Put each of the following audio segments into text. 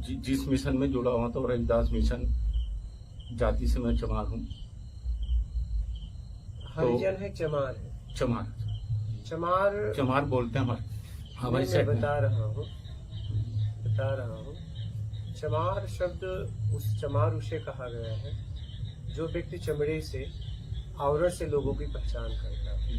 जिस मिशन में जुड़ा हुआ था रविदास मिशन, जाति से मैं चमार हूँ। हरिजन है, चमार है? चमार चमार बोलते हैं हमारी मैं साइड में। बता रहा हूँ। चमार शब्द चमार उसे कहा गया है जो व्यक्ति चमड़े से, आवरण से लोगों की पहचान करता है।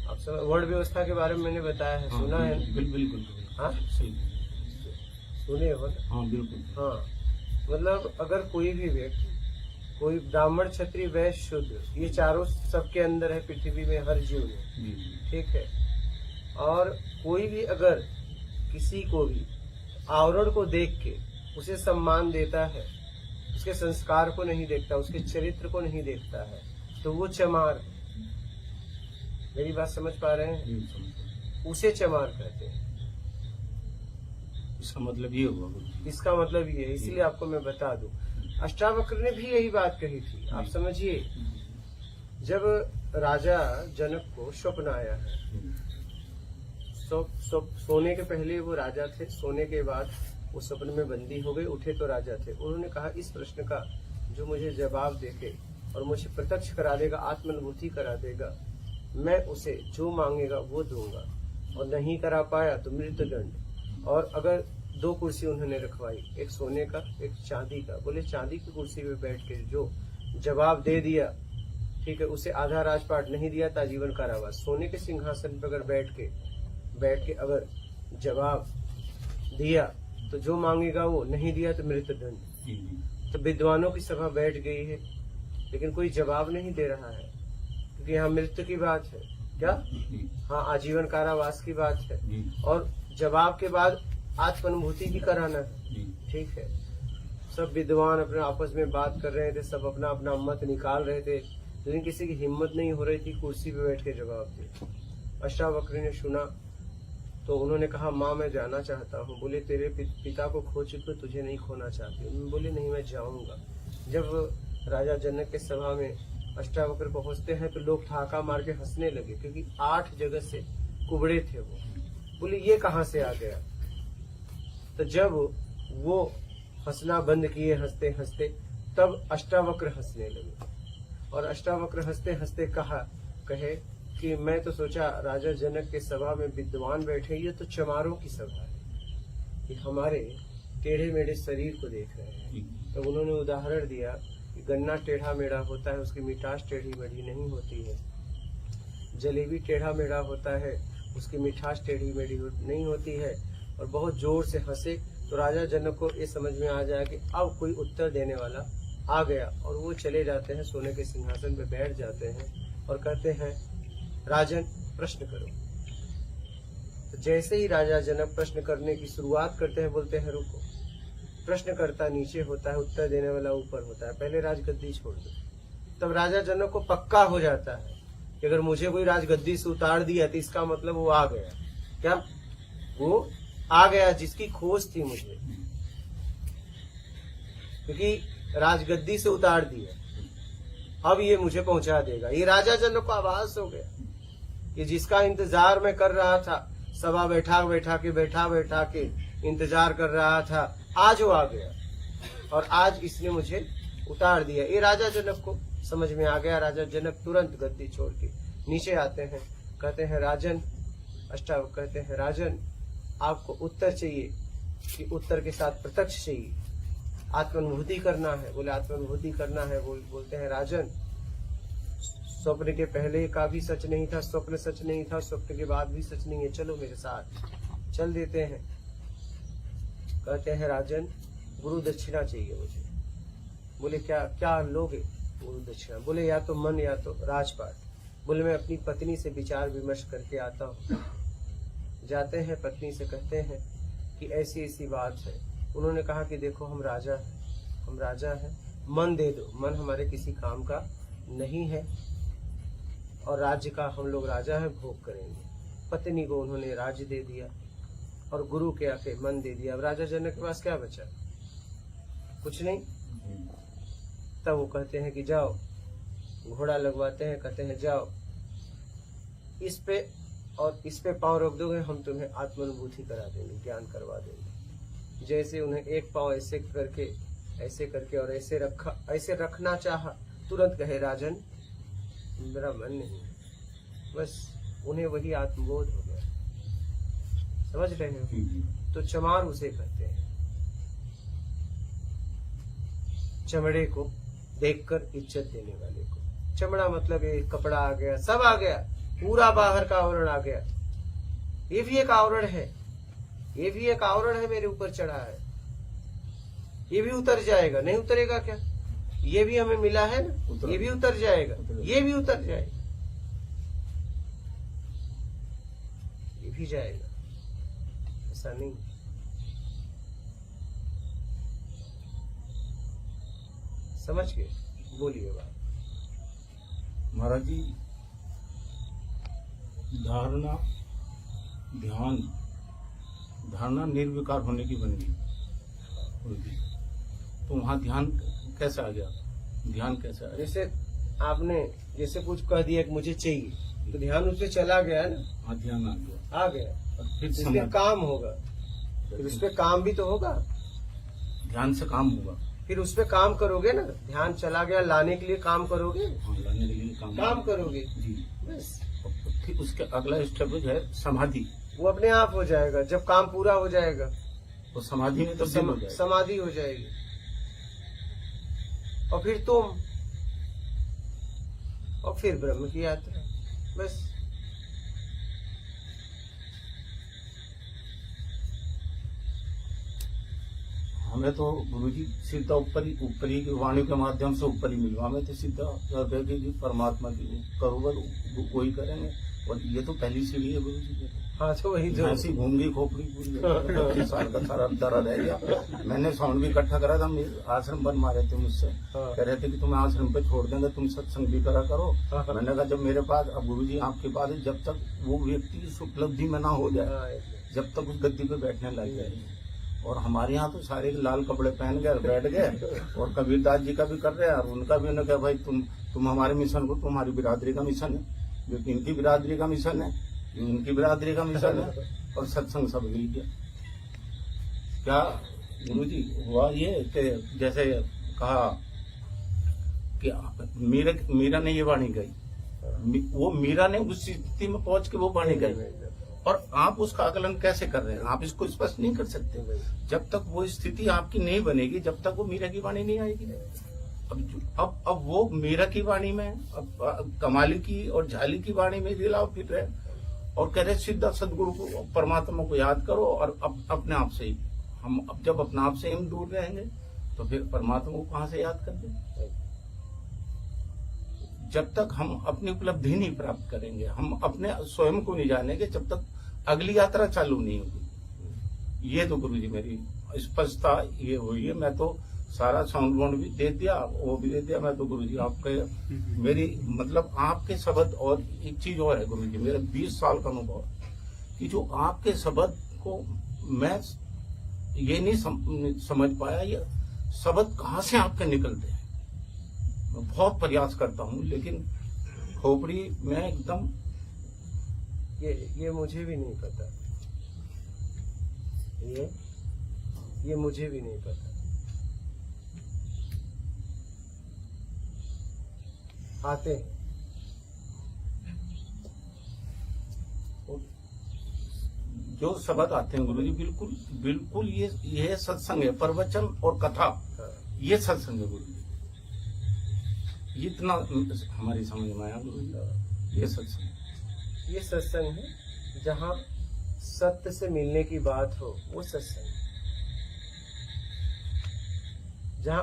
आप वर्ण व्यवस्था के बारे में मैंने बताया है, सुना है? बिल्कुल। हाँ, सही सुने हो ना? हाँ बिल्कुल। हाँ, मतलब अगर कोई भी व्यक्ति, कोई ब्राह्मण, क्षत्रिय, वैश्य, शूद्र, ये चारों सबके अंदर है पृथ्वी में, हर जीव में, ठीक है। और कोई भी अगर किसी को भी आवरण को देख के उसे सम्मान देता है, उसके संस्कार को नहीं देखता, उसके चरित्र को नहीं देखता है, तो वो चमार। मेरी बात समझ पा रहे हैं? उसे चमार कहते हैं। इसका मतलब ये हुआ? इसका मतलब ये है, इसीलिए आपको मैं बता दूं, अष्टावक्र ने भी यही बात कही थी। आप समझिए, जब राजा जनक को स्वप्न आया है, सोने के पहले वो राजा थे, सोने के बाद वो सपने में बंदी हो गए, उठे तो राजा थे। उन्होंने कहा इस प्रश्न का जो मुझे जवाब देके और मुझे प्रत्यक्ष करा देगा, आत्मानुभूति करा देगा, मैं उसे जो मांगेगा वो दूंगा, और नहीं करा पाया तो मृत्युदंड। और अगर 2 कुर्सी उन्होंने रखवाई, एक सोने का, एक चांदी का। बोले चांदी की कुर्सी पे बैठ के जो जवाब दे दिया, ठीक है, उसे आधा राजपाट, नहीं दिया तो आजीवन कारावास। सोने के सिंहासन पर अगर बैठ के अगर जवाब दिया तो जो मांगेगा वो, नहीं दिया तो मृत्युदंड। तो विद्वानों की सभा बैठ गई है, लेकिन कोई जवाब नहीं दे रहा है, क्योंकि यहाँ मृत्यु की बात है। क्या? हाँ, आजीवन कारावास की बात है, और जवाब के बाद आत्मानुभूति भी कराना है, ठीक है। सब विद्वान अपने आपस में बात कर रहे थे, सब अपना अपना मत निकाल रहे थे, लेकिन किसी की हिम्मत नहीं हो रही थी कुर्सी पे बैठ के जवाब दे। अष्टावक्र ने सुना तो उन्होंने कहा, माँ मैं जाना चाहता हूँ। बोले तेरे पिता को खो चुके, तुझे नहीं खोना चाहती। बोले नहीं, मैं जाऊंगा। जब राजा जनक के सभा में अष्टावक्र पहुंचते हैं तो लोग ठहाका मार के हंसने लगे, क्योंकि 8 जगह से कुबड़े थे वो। बोले ये कहाँ से आ गया? तो जब वो हंसना बंद किए, हंसते हंसते, तब अष्टावक्र हंसने लगे। और अष्टावक्र हंसते हंसते कहे कि मैं तो सोचा राजा जनक के सभा में विद्वान बैठे, ये तो चमारों की सभा है, कि हमारे टेढ़े मेढ़े शरीर को देख रहे हैं। तो उन्होंने उदाहरण दिया कि गन्ना टेढ़ा मेढ़ा होता है, उसकी मिठास टेढ़ी मेढ़ी नहीं होती है। जलेबी टेढ़ा मेढ़ा होता है, उसकी मिठास टेढ़ी मेढ़ी नहीं होती है। और बहुत जोर से हंसे तो राजा जनक को ये समझ में आ जाए कि अब कोई उत्तर देने वाला आ गया, और वो चले जाते हैं, सोने के सिंहासन पे बैठ जाते हैं और कहते हैं, राजन प्रश्न करो। तो जैसे ही राजा जनक प्रश्न करने की शुरुआत करते हैं, बोलते हैं रुको। प्रश्नकर्ता नीचे होता है, उत्तर देने वाला ऊपर होता है, पहले राजगद्दी छोड़ दो। तब राजा जनक को पक्का हो जाता है कि अगर मुझे कोई राजगद्दी से उतार दिया तो इसका मतलब वो आ गया। क्या? वो आ गया जिसकी खोज थी मुझे, क्योंकि राजगद्दी से उतार दिया, अब ये मुझे पहुंचा देगा। ये राजा जनक को आभास हो गया कि जिसका इंतजार मैं कर रहा था, सभा बैठा बैठा के इंतजार कर रहा था, आज वो आ गया, और आज इसने मुझे उतार दिया। ये राजा जनक को समझ में आ गया। राजा जनक तुरंत गद्दी छोड़ के नीचे आते हैं, कहते हैं राजन, अष्टावक्र कहते हैं राजन आपको उत्तर चाहिए कि उत्तर के साथ प्रत्यक्ष चाहिए, आत्मानुभूति करना है? बोले आत्मानुभूति करना है। बोलते हैं राजन, स्वप्न के पहले का भी सच नहीं था, स्वप्न सच नहीं था, स्वप्न के बाद भी सच नहीं है, चलो मेरे साथ। चल देते हैं। कहते हैं राजन गुरु दक्षिणा चाहिए मुझे। बोले क्या लोगे गुरु दक्षिणा? बोले या तो मन या तो राजपाट। बोले मैं अपनी पत्नी से विचार विमर्श करके आता हूँ। जाते हैं, पत्नी से कहते हैं कि ऐसी ऐसी बात है। उन्होंने कहा कि देखो हम राजा हैं, मन दे दो। मन हमारे किसी काम का नहीं है, और राज्य का हम लोग राजा हैं, भोग करेंगे। पत्नी को उन्होंने राज्य दे दिया और गुरु के आके मन दे दिया। अब राजा जनक के पास क्या बचा? कुछ नहीं। तब वो कहते हैं कि जाओ, घोड़ा लगवाते हैं, कहते हैं जाओ, इस पे और इस पे पाँव रख दोगे, हम तुम्हें आत्मानुभूति करा देंगे, ज्ञान करवा देंगे। जैसे उन्हें एक पाँव ऐसे करके और ऐसे रखना चाहा, तुरंत कहे राजन मेरा मन नहीं, बस उन्हें वही आत्मबोध हो गया। समझ रहे हो? तो चमार उसे कहते हैं, चमड़े को देखकर इज्जत देने वाले को। चमड़ा मतलब ये कपड़ा आ गया, सब आ गया, पूरा बाहर का आवरण आ गया। ये भी एक आवरण है, ये भी एक आवरण है, मेरे ऊपर चढ़ा है, ये भी उतर जाएगा। नहीं उतरेगा क्या? ये भी हमें मिला है ना, ये भी उतर जाएगा, ये भी उतर जाएगा, ये भी जाएगा, ऐसा नहीं। समझ गए? बोलिए बात। महाराज जी, धारणा निर्विकार होने की बन गई, तो वहाँ ध्यान कैसे आ गया? ध्यान कैसे आ गया? जैसे आपने जैसे कुछ कह दिया कि मुझे चाहिए, तो ध्यान उससे चला गया ना। हाँ, ध्यान आ गया। और फिर इस पे काम होगा, फिर उस पे काम भी तो होगा, ध्यान से काम होगा। फिर उस पे काम करोगे ना। ध्यान चला गया, लाने के लिए काम करोगे। हाँ, लाने के लिए काम करोगे जी। बस। फिर उसके अगला स्टेप है समाधि। वो अपने आप हो जाएगा, जब काम पूरा हो जाएगा वो समाधि में तो समाधि हो जाएगी। और फिर तुम, और फिर ब्रह्म की यात्रा। बस। हमें तो गुरुजी सीधा ऊपरी की वाणी के माध्यम से ऊपर ही मिलवा। हमें तो सीधा परमात्मा की करोगे वही करेंगे। और ये तो पहली सीढ़ी है गुरुजी। हाँ, तो वही जो ऐसी घूम गई खोपड़ी पूरी साल का सारा दरा रह गया। मैंने साउंड भी इकट्ठा करा था, आश्रम बन मारे थे मुझसे। कह रहे थे कि तुम्हें आश्रम पे छोड़ देंगे, तुम सत्संग भी करा करो। मैंने कहा जब मेरे पास, अब गुरुजी आपके पास है, जब तक वो व्यक्ति इस उपलब्धि में ना हो जाए, जब तक उस गद्दी पे बैठने लग जाए। और हमारे यहाँ तो सारे लाल कपड़े पहन गए बैठ गए। और कबीरदास जी का भी कर रहे हैं, और उनका भी उन्होंने कहा भाई तुम हमारे मिशन को, तुम्हारी बिरादरी का मिशन है, जो कि इनकी बिरादरी का मिशन है, इनकी बिरादरी का मिशन है। और सत्संग सब मिल गया। क्या गुरुजी हुआ ये कि जैसे कहा कि मीरा ने ये वाणी गई, वो मीरा ने उस स्थिति में पहुंच के वो वाणी गई। और आप उसका आकलन कैसे कर रहे हैं? आप इसको स्पष्ट नहीं कर सकते जब तक वो स्थिति आपकी नहीं बनेगी, जब तक वो मीरा की वाणी नहीं आएगी। अब वो मीरा की वाणी में, अब कमाली की और झाली की वाणी में दिलाव फिर रहे और कह रहे सीधा सदगुरु को, परमात्मा को याद करो। और अपने आप से ही हम, अब जब अपने आप से हम दूर रहेंगे तो फिर परमात्मा को कहाँ से याद कर दें? जब तक हम अपनी उपलब्धि नहीं प्राप्त करेंगे, हम अपने स्वयं को नहीं जानेंगे, जब तक अगली यात्रा चालू नहीं होगी। ये तो गुरुजी मेरी स्पष्टता ये हुई है। मैं तो सारा साउंड बाउंड भी दे दिया, वो भी दे दिया। मैं तो गुरुजी आपके, मेरी मतलब आपके शब्द, और एक चीज और है गुरुजी, मेरा 20 साल का अनुभव कि जो आपके शब्द को मैं ये नहीं समझ पाया, ये शब्द कहाँ से आपके निकलते हैं। मैं बहुत प्रयास करता हूँ, लेकिन खोपड़ी में एकदम ये मुझे भी नहीं पता, ये मुझे भी नहीं पता। आते हैं जो शब्द आते हैं गुरुजी, बिल्कुल ये सत्संग है, प्रवचन और कथा, ये सत्संग है गुरुजी। इतना हमारी समझ में आया गुरुजी, ये सत्संग है। जहाँ सत्य से मिलने की बात हो वो सत्संग है। जहाँ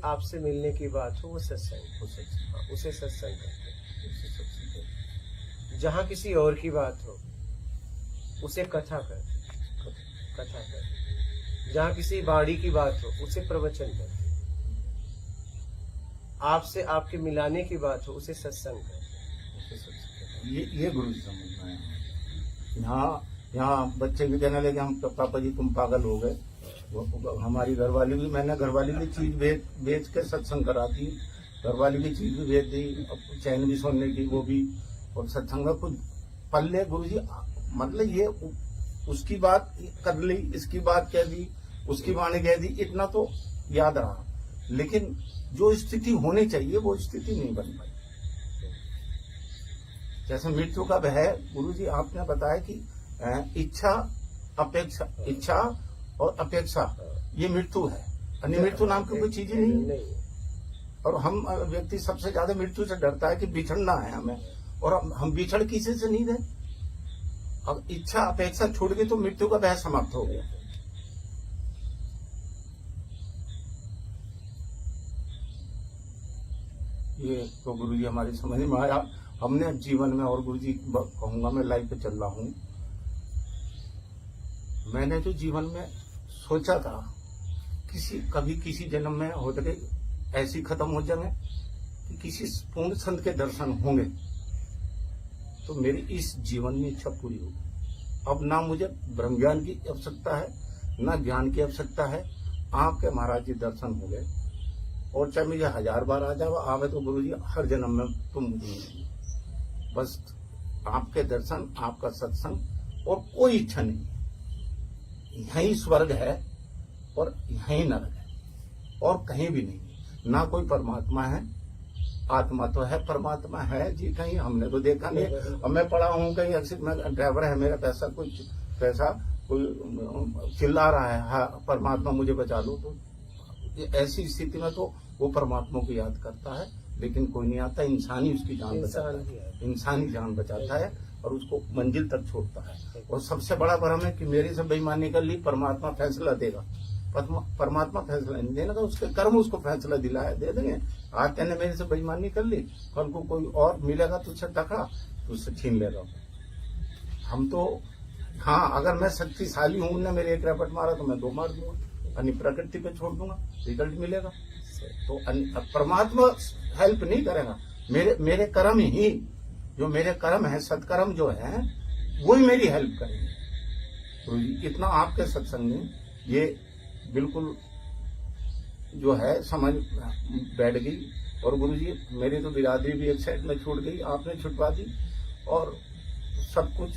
आपसे मिलने की बात हो वो सत्संग, उसे सत्संग कहते हैं। जहाँ किसी और की बात हो उसे कथा कहते हैं। जहाँ किसी वाणी की बात हो उसे प्रवचन कहते हैं। आपसे आपके मिलाने की बात हो उसे सत्संग कहते हैं। ये गुरु समझ में आया। यहाँ बच्चे भी कहने लगे हम पापा जी तुम पागल हो गए। हमारी घरवाली भी, मैंने घरवाली भी चीज बेच के सत्संग करा दी, घरवाली की चीज भी भेज दी, चैन भी सोने की वो भी, और सत्संग में कुछ पल्ले गुरुजी, मतलब ये उसकी बात कर ली, इसकी बात कह दी, उसकी वाणी कह दी, इतना तो याद रहा, लेकिन जो स्थिति होनी चाहिए वो स्थिति नहीं बन पाई। जैसे मृत्यु का भय गुरुजी आपने बताया कि इच्छा अपेक्षा, इच्छा और अपेक्षा ये मृत्यु है, अन्य मृत्यु नाम की कोई चीज ही नहीं है। और हम व्यक्ति सबसे ज्यादा मृत्यु से डरता है कि बिछड़ना है हमें, और हम बिछड़ किसी से नहीं रहे। अब इच्छा अपेक्षा छूट गई तो मृत्यु का भय समाप्त हो गया। ये तो गुरुजी हमारी समझ में आया। हमने जीवन में, और गुरुजी कहूंगा मैं लाइफ पे चल रहा हूं, मैंने जो जीवन में सोचा था कभी किसी जन्म में हो गए ऐसी खत्म हो जाए कि किसी पूर्ण संत के दर्शन होंगे, तो मेरी इस जीवन में इच्छा पूरी होगी। अब ना मुझे ब्रह्म ज्ञान की आवश्यकता है, ना ज्ञान की आवश्यकता है। आपके महाराज जी दर्शन हो गए, और चाहे मुझे 1000 बार आ जाओ आवे तो गुरुजी हर जन्म में तुम मुझे मिलेंगे। बस आपके दर्शन, आपका सत्संग, और कोई इच्छा नहीं। यही स्वर्ग है और यही नरक है, और कहीं भी नहीं। ना कोई परमात्मा है, आत्मा तो है, परमात्मा है जी कहीं, हमने तो देखा नहीं। अब मैं पढ़ा हूँ कहीं, अक्सर मैं ड्राइवर है मेरा, पैसा कोई चिल्ला रहा है, हाँ परमात्मा मुझे बचा लो, तो ऐसी स्थिति में तो वो परमात्मा को याद करता है, लेकिन कोई नहीं आता। इंसानी उसकी जान बचाता है, इंसानी जान बचाता है और उसको मंजिल तक छोड़ता है। और सबसे बड़ा भ्रम है कि मेरे से बेईमानी कर ली, परमात्मा फैसला देगा। परमात्मा फैसला नहीं देगा, उसके कर्म उसको फैसला दिलाया दे देंगे। आज तेने मेरे से बेईमानी कर ली, कल को कोई और मिलेगा तुझसे टकरा तो उससे छीन लेगा। हम तो हाँ, अगर मैं शक्तिशाली हूं, उनने मेरे 1 रपट मारा तो मैं 2 मार दूंगा, अन्य प्रकृति पे छोड़ दूंगा, रिजल्ट मिलेगा। तो परमात्मा हेल्प नहीं करेगा, मेरे कर्म ही, जो मेरे कर्म है, सत्कर्म जो है, वही मेरी हेल्प करेंगे। तो इतना आपके सत्संग में ये बिल्कुल जो है समझ बैठ गई। और गुरुजी मेरी तो बिरादरी भी एक साइड में छूट गई, आपने छुटवा दी, और सब कुछ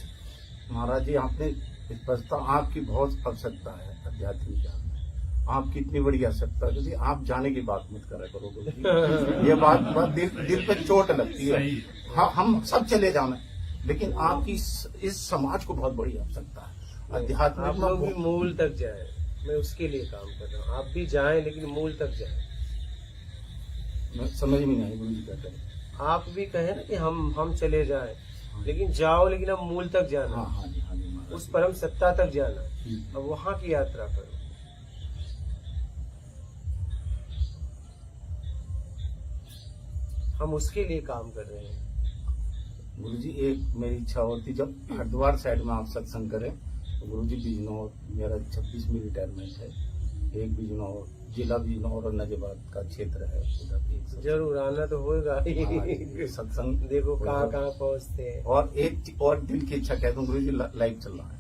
महाराज जी आपने स्पष्टता, आपकी बहुत आवश्यकता है आध्यात्मिक ज्ञान में, आपकी इतनी बड़ी आवश्यकता है। आप जाने की बात मत करा करो गुरुजी, ये बात दिल पे चोट लगती है। हाँ, हम सब चले जाना, लेकिन आपकी इस समाज को बहुत बड़ी आवश्यकता है। अध्यात्म आप लोग भी मूल तक जाए, मैं उसके लिए काम कर रहा हूँ। आप भी जाएं, लेकिन मूल तक जाएं। मैं समझ में नहीं आई गुरुजी क्या करें। आप भी कहें ना कि हम चले जाएं, लेकिन जाओ, लेकिन अब मूल तक जाना। हाँ जी, उस परम सत्ता तक जाना, अब वहाँ की यात्रा करो। हम उसके लिए काम कर रहे हैं। गुरुजी एक मेरी इच्छा होती, जब हरिद्वार साइड में आप सत्संग करें तो गुरुजी बिजनौर, मेरा 26 में रिटायरमेंट है, एक बिजनौर जिला, बिजनौर और नजबाद का क्षेत्र है, उधर भी जरूर आना तो होगा। सत्संग देखो कहाँ पहुँचते हैं। और एक और दिल की इच्छा कह दूं गुरुजी, लाइव चल रहा है,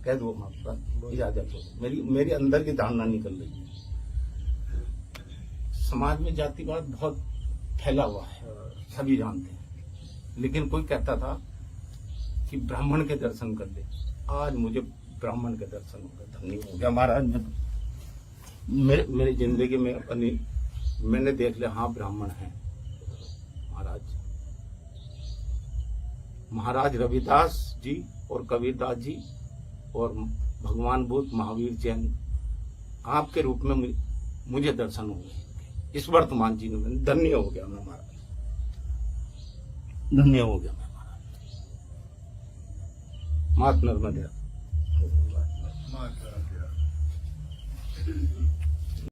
कह दो आपका इजाजत हो। मेरी अंदर की धारणा निकल रही है। समाज में जातिवाद बहुत फैला हुआ है, सभी जानते हैं, लेकिन कोई कहता था कि ब्राह्मण के दर्शन कर ले। आज मुझे ब्राह्मण के दर्शन हो गए, धन्य हो गया महाराज। मेरी जिंदगी में अपनी मैंने देख लिया, हाँ ब्राह्मण है महाराज रविदास जी और कबीरदास जी और भगवान बुद्ध, महावीर, जैन, आपके रूप में मुझे दर्शन हुए इस वर्तमान जीवन में। धन्य हो गया मैं महाराज, धन्य हो गया मैं महाराज। मात नर्मदा।